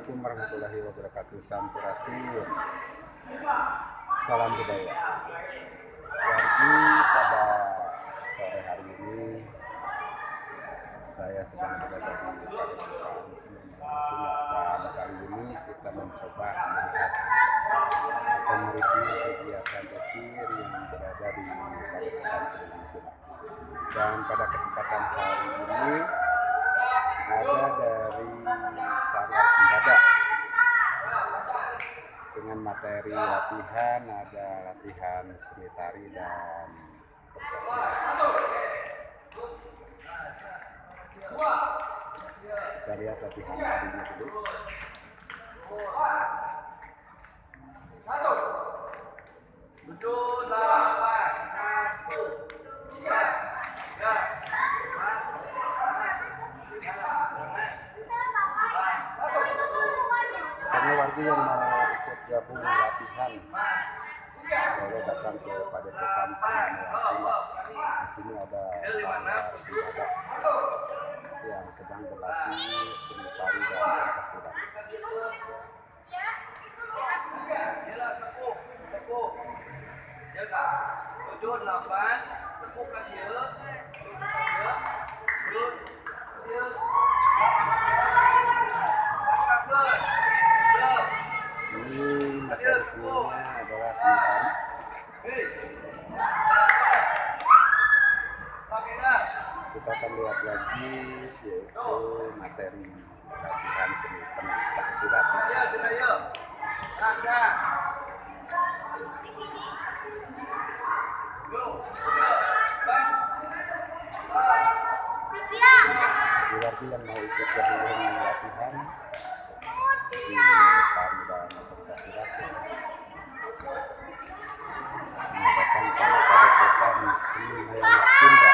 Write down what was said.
Assalamualaikum warahmatullahi wabarakatuh. Sampurasun. Salam budaya. Wargi, pada sore hari ini saya sedang berada di Padepokan Seni Sunda, dan kali ini kita mencoba melihat atau mereview kegiatan rekir yang berada di Padepokan Seni Sunda. Dan pada kesempatan hari ini ada dari Sanggar Sembada dengan materi latihan, ada latihan seni tari dan pencaksilat. Kita lihat latihan tarinya dulu. Karena warga yang mau ikut gabung latihan boleh datang ke Padepokan Seni Sunda. Di sini ada Sanggar Sembada yang sedang berlatih seni tari dan pencaksilat. Ini materi seninya adalah seni tari. Kita akan lihat lagi yaitu materi latihan seni pencaksilat. Bagi yang mau ikut gabung latihan di tari dan pencaksilat mengadakan Padepokan Seni Sunda.